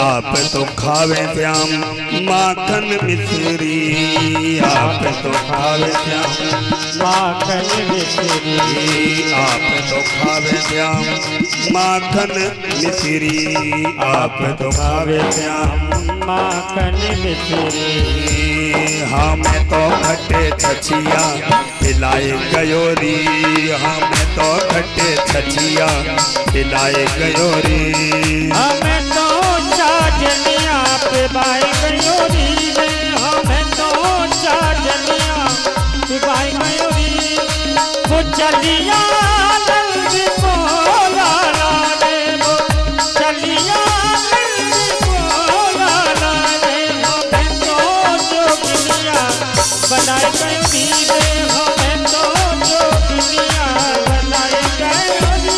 आप तो खावे श्याम माखन मिश्री, आप तो खावे श्याम माखन मिश्री, आप तो खावे श्याम माखन मिश्री, आप तो खावे श्याम माखन मिश्री। हमें तो खट्टे छछिया पिलाए गयोरी, हमें तो खट्टे छछिया पिलाए गयोरी, हमें तो चाचनिया पे बाई गयोरी, हमें तो चाचनिया पे बाई गयोरी। वो चलिया नंद बोला रे, वो चलिया नंद बोला रे, हमें तो जोगिनिया बनाई गयोरी, हमें तो जोगिनिया बनाई गयोरी।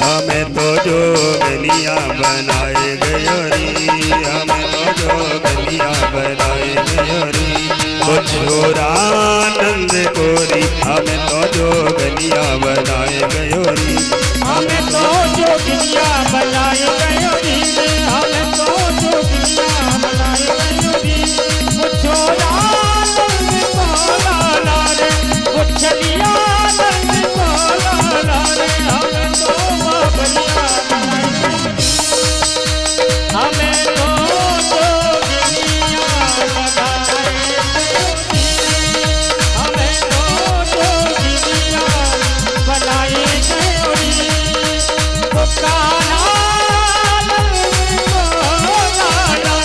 हमें तो जोगनिया बनाए गयोरी, हमें तो जोगनिया बनाए गयोरी, वो छोरानंद गोरी, हमें तो जोगनिया बनाए गयोरी, हमें तो जोगिनिया बनाए गयोरी, हमें तो जोगिनिया बनाए गयोरी। वो छोरानंद बोला रे, वो चलिया नंद बोला रे, हमें तो बाबलिया बनाए गयोरी, हमें तो जोगिनिया बनाए गयोरी, हमें तो जोगिनिया बनाए गयोरी। वो कान्हा नंद बोला रे,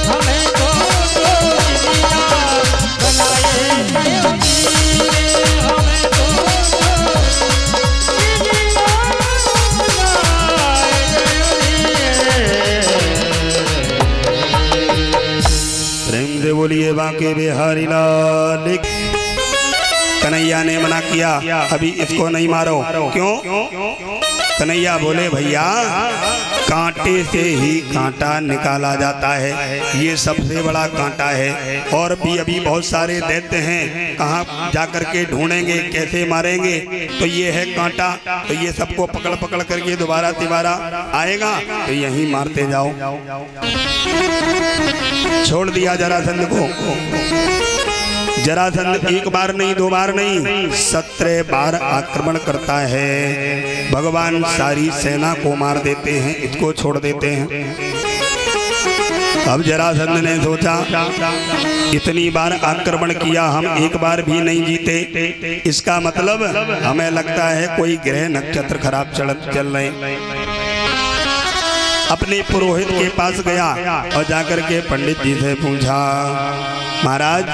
हमें तो जोगिनिया बनाए गयोरी, हमें तो जोगिनिया बनाए गयोरी। प्रेम से बोलिए बांके बिहारी लाल की। कन्हैया ने मना किया, अभी इसको नहीं मारो। क्यों? कन्हैया बोले भैया कांटे से ही कांटा निकाला जाता है, ये सबसे बड़ा कांटा है, और भी अभी बहुत सारे दैत्य हैं, कहाँ जाकर के ढूंढेंगे, कैसे मारेंगे, तो ये है कांटा, तो ये सबको पकड़ पकड़ करके दोबारा तिबारा आएगा, तो यहीं मारते जाओ। छोड़ दिया जरासंध को। जरासंध एक बार नहीं, दो बार नहीं, 17 बार आक्रमण करता है। भगवान सारी सेना को मार देते हैं, इसको छोड़ देते हैं। अब जरासंध ने सोचा इतनी बार आक्रमण किया, हम एक बार भी नहीं जीते, इसका मतलब हमें लगता है कोई ग्रह नक्षत्र खराब चल रहे। अपने पुरोहित के पास गया और जाकर के पंडित जी से पूछा, महाराज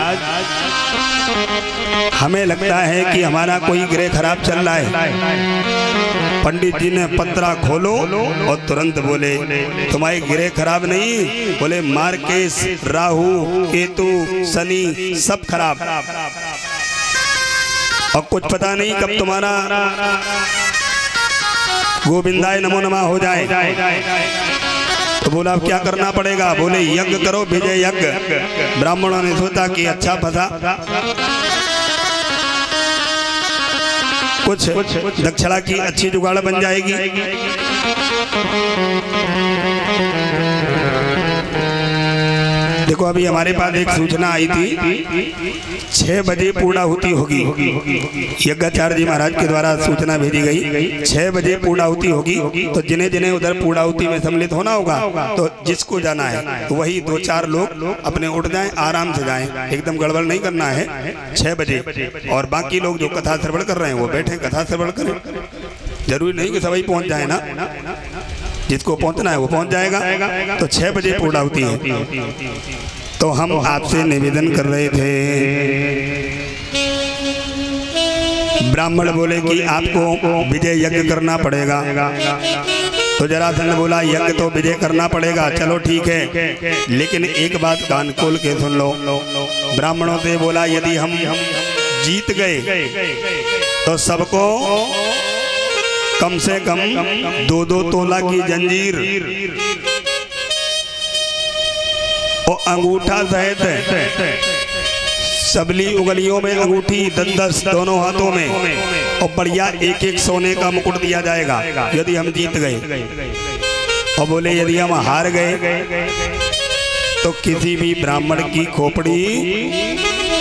हमें लगता है कि हमारा कोई ग्रह खराब चल रहा है। पंडित जी ने पत्रा खोलो और तुरंत बोले तुम्हारे ग्रह खराब नहीं, बोले मार्केश, राहु, केतु, शनि सब खराब। और कुछ पता नहीं कब तुम्हारा गोविंदाय नमो नमः हो जाए। तो बोला अब क्या करना पड़ेगा? बोले यज्ञ करो, विजय यज्ञ। ब्राह्मणों ने सोचा कि अच्छा फंसा, कुछ दक्षिणा की अच्छी जुगाड़ बन जाएगी। देखो अभी हमारे पास एक सूचना आई थी, 6 बजे पूर्णाहुति होगी। यज्ञाचार्य जी महाराज के द्वारा सूचना भेजी गई 6 बजे पूर्णाहुति होगी। तो जिन्हें जिन्हें उधर पूर्णाहुति में सम्मिलित होना होगा, तो जिसको जाना है तो वही 2-4 लोग अपने उठ जाएं, आराम से जाएं, एकदम गड़बड़ नहीं करना है 6 बजे। और बाकी लोग जो कथा श्रवण कर रहे हैं वो बैठे कथा श्रवण करें। जरूरी नहीं कि सभी पहुंच जाए ना, जिसको पहुंचना है वो पहुंच जाएगा। तो 6 बजे पूर्णाहुति है। तो हम आपसे निवेदन कर रहे थे, ब्राह्मण बोले कि आपको विजय यज्ञ करना पड़ेगा। तो जरासंध बोला यज्ञ तो विजय करना पड़ेगा, चलो ठीक है, लेकिन एक बात कान खोल के सुन लो। ब्राह्मणों से बोला यदि हम जीत गए तो सबको कम से कम 2-2 तोला की जंजीर और अंगूठा सहित सबली उंगलियों में अंगूठी 10-10 दोनों हाथों में, और बढ़िया 1-1 सोने का मुकुट दिया जाएगा यदि हम जीत गए। और बोले यदि हम हार गए तो किसी भी ब्राह्मण की खोपड़ी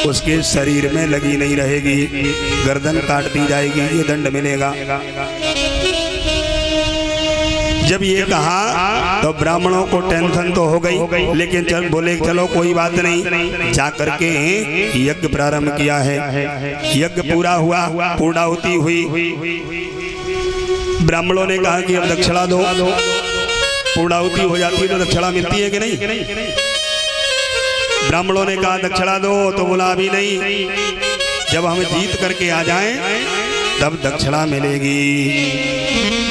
उसके शरीर में लगी नहीं रहेगी, गर्दन काट दी जाएगी, ये दंड मिलेगा। जब ये कहा तो ब्राह्मणों को टेंशन तो हो गई, लेकिन चल बोले चलो कोई बात नहीं, जा करके यज्ञ प्रारंभ किया है। यज्ञ पूरा हुआ, पूर्णाहुति हुई। ब्राह्मणों ने कहा कि अब दक्षिणा दो। पूर्णाहुति हो जाती है तो दक्षिणा मिलती है कि नहीं? ब्राह्मणों ने कहा दक्षिणा दो, तो बोला अभी नहीं, जब हम जीत करके आ जाएं तब दक्षिणा मिलेगी।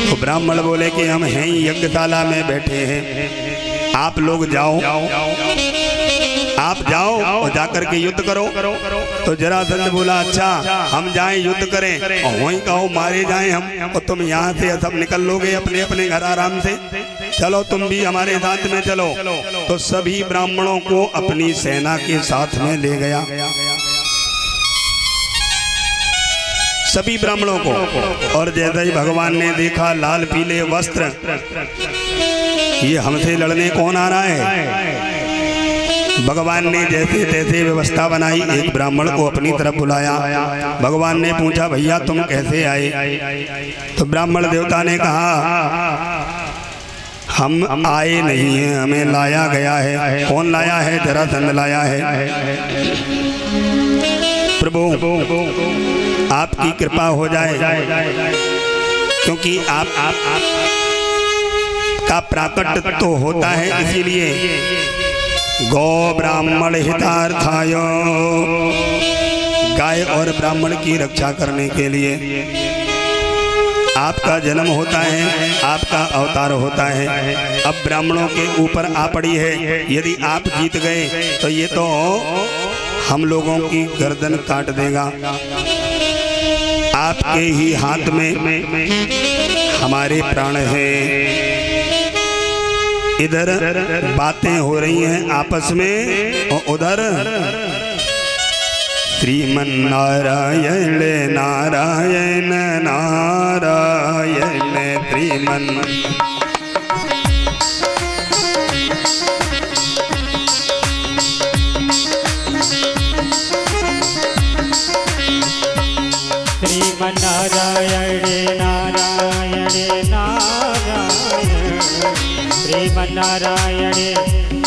तो ब्राह्मण बोले कि हम हैं यज्ञशाला में बैठे हैं, आप लोग जाओ, आप जाओ और जाकर के युद्ध करो। तो जरासंध बोला अच्छा हम जाएं युद्ध करें और वहीं कहो मारे जाएं हम, और तुम यहाँ से सब निकल लोगे अपने अपने घर आराम से, चलो तुम भी हमारे साथ में चलो। तो सभी ब्राह्मणों को अपनी सेना के साथ में ले गया, सभी ब्राह्मणों को। और जैसे ही भगवान ने देखा लाल पीले वस्त्र, ये हमसे लड़ने कौन आ रहा है? भगवान ने जैसे तैसे व्यवस्था बनाई, एक ब्राह्मण को अपनी तरफ बुलाया। भगवान ने पूछा भैया तुम कैसे आए? तो ब्राह्मण देवता ने कहा हम आए नहीं हैं, हमें लाया गया है। कौन लाया है? जरासंध लाया है। प्रभु आपकी कृपा हो जाए, क्योंकि आप का प्राकट तो होता है, इसीलिए गौ ब्राह्मण हितार्थाय, गाय और ब्राह्मण की रक्षा करने के लिए आपका जन्म होता है, आपका अवतार होता है। अब ब्राह्मणों के ऊपर आ पड़ी है, यदि आप जीत गए तो ये तो हम लोगों की गर्दन काट देगा। आपके ही हाथ में हमारे प्राण हैं। इधर बातें हो रही हैं आपस में और उधर श्रीमन नारायण नारायण नारायण श्रीमन। श्रीमन नारायण नारायण नारायण, श्रीमन नारायण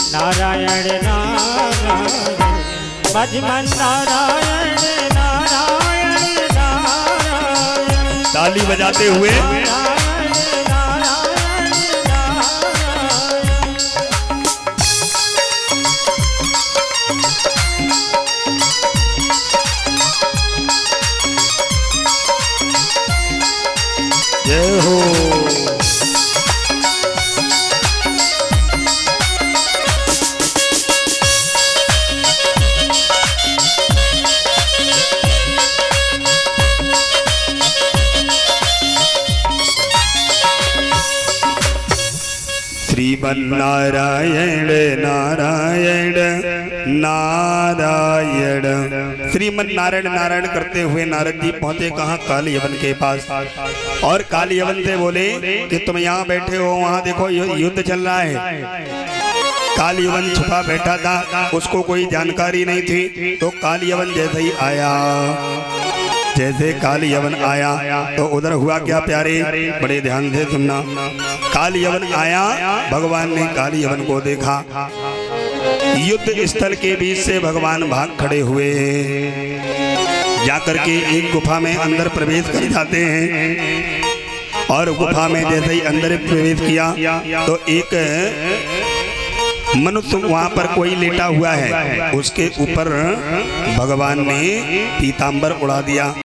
नारायण नारायण, भजमन नारायण नारायण नारायण। ताली बजाते हुए जय हो। श्रीमन्नारायण नारायण नारायण। श्रीमन्नारायण नारायण करते हुए नारद जी पहुंचे कहाँ? काल यवन के पास। और काल यवन से बोले कि तुम यहाँ बैठे हो, वहां देखो युद्ध चल रहा है। काल यवन छुपा बैठा था, उसको कोई जानकारी नहीं थी। तो काल यवन जैसे ही आया, जैसे काल यवन आया तो उधर हुआ क्या प्यारे, बड़े ध्यान से सुनना। काल यवन आया, भगवान ने काल यवन को देखा। युद्ध स्थल के बीच से भगवान भाग खड़े हुए, जाकर के एक गुफा में अंदर प्रवेश कर जाते हैं। और गुफा में जैसे ही अंदर प्रवेश किया तो एक मनुष्य वहां पर कोई लेटा हुआ है, उसके ऊपर भगवान ने पीतांबर उड़ा दिया।